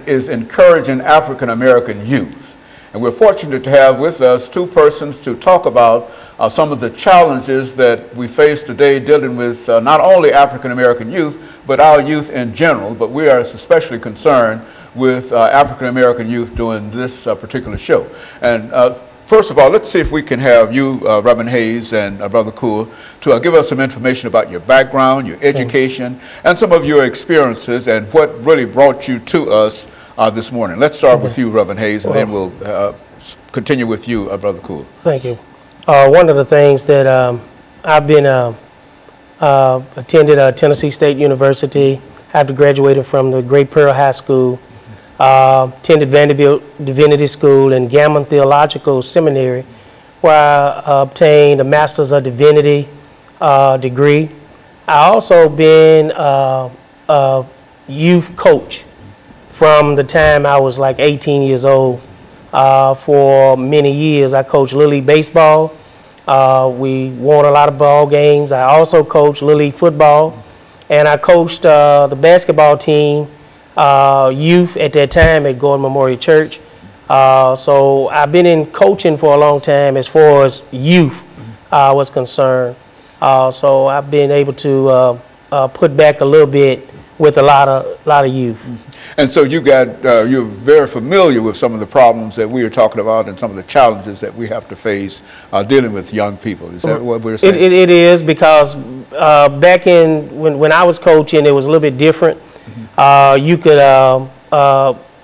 is encouraging African American youth. And we're fortunate to have with us two persons to talk about some of the challenges that we face today dealing with not only African American youth, but our youth in general. But we are especially concerned with African American youth doing this particular show. And first of all, let's see if we can have you, Reverend Hayes and Brother Coure, to give us some information about your background, your education, and some of your experiences and what really brought you to us this morning. Let's start with you, Reverend Hayes, and then we'll continue with you, Brother Coure. Thank you. One of the things that I've been attended Tennessee State University after graduating from the Great Pearl High School. Attended Vanderbilt Divinity School and Gammon Theological Seminary, where I obtained a Master's of Divinity degree. I also been a youth coach from the time I was like 18 years old. For many years, I coached Little League baseball. We won a lot of ball games. I also coached Little League football, and I coached the basketball team. Youth at that time at Gordon Memorial Church. So I've been in coaching for a long time as far as youth was concerned. So I've been able to put back a little bit with a lot of youth. And so you're very familiar with some of the problems that we are talking about and some of the challenges that we have to face dealing with young people. Is that what we're saying? It is, because back when I was coaching, it was a little bit different. You could,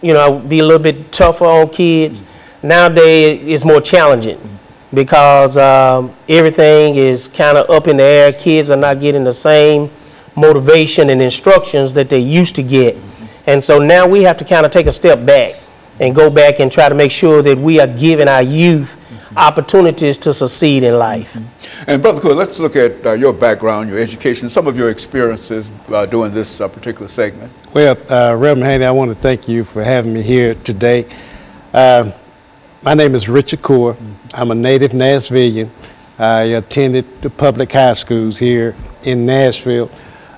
you know, be a little bit tougher on kids. Nowadays, it's more challenging because everything is kind of up in the air. Kids are not getting the same motivation and instructions that they used to get. And so now we have to kind of take a step back and go back and try to make sure that we are giving our youth opportunities to succeed in life. And Brother Coure, let's look at your background, your education, some of your experiences doing this particular segment. Well, Reverend Haney, I want to thank you for having me here today. My name is Richard Coure. I'm a native Nashvilleian. I attended the public high schools here in Nashville.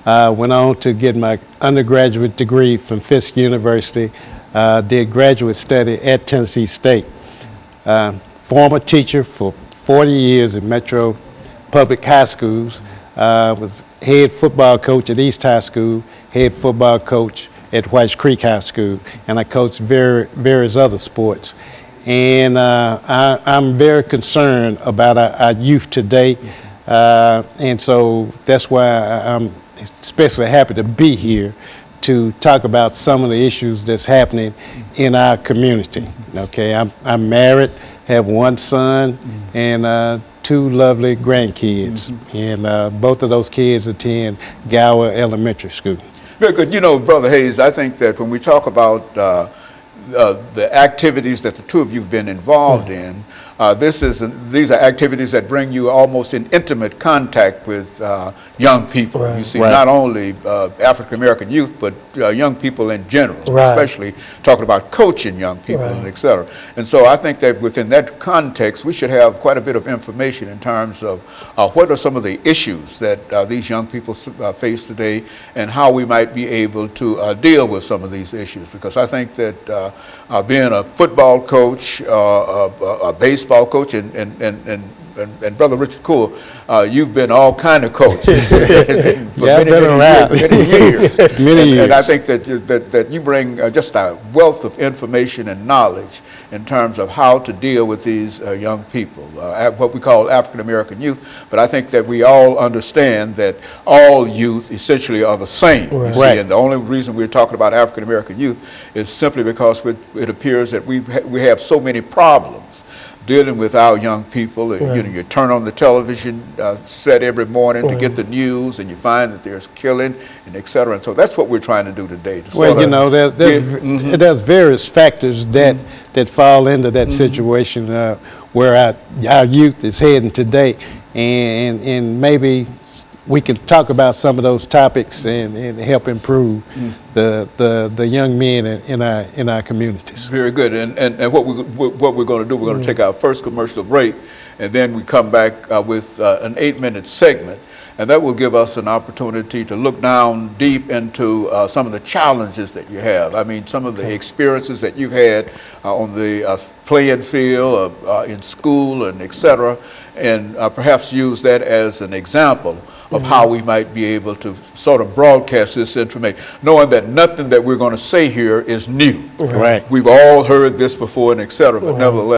Went on to get my undergraduate degree from Fisk University. Did graduate study at Tennessee State. Former teacher for 40 years at Metro Public High Schools. Was head football coach at East High School, head football coach at Whites Creek High School, and I coached various other sports. And I'm very concerned about our youth today, and so that's why I'm especially happy to be here to talk about some of the issues that's happening in our community. Okay, I'm married, have one son, and two lovely grandkids, and both of those kids attend Gower Elementary School. Very good. You know, Brother Hayes, I think that when we talk about the activities that the two of you have been involved in, these are activities that bring you almost in intimate contact with young people. Right. You see, not only African American youth, but young people in general, especially talking about coaching young people, and et cetera. And so I think that within that context, we should have quite a bit of information in terms of what are some of the issues that these young people face today, and how we might be able to deal with some of these issues. Because I think that being a football coach, a baseball coach, and Brother Richard Coure, you've been all kind of coaches for many years. And I think that you bring just a wealth of information and knowledge in terms of how to deal with these young people, what we call African American youth. But I think that we all understand that all youth essentially are the same. You see, and the only reason we're talking about African American youth is simply because it appears that we have so many problems dealing with our young people. You know, you turn on the television set every morning to get the news, and you find that there's killing and et cetera. And so that's what we're trying to do today. Well, you know, there's various factors that fall into that situation where our youth is heading today, and maybe we can talk about some of those topics and help improve the young men in our communities. Very good. And what we're going to do, we're going to take our first commercial break, and then we come back with an 8-minute segment. And that will give us an opportunity to look down deep into some of the challenges that you have. I mean, some of the experiences that you've had on the playing field, in school, and et cetera, and perhaps use that as an example of how we might be able to sort of broadcast this information, knowing that nothing that we're going to say here is new. Right. We've all heard this before and et cetera, but nevertheless,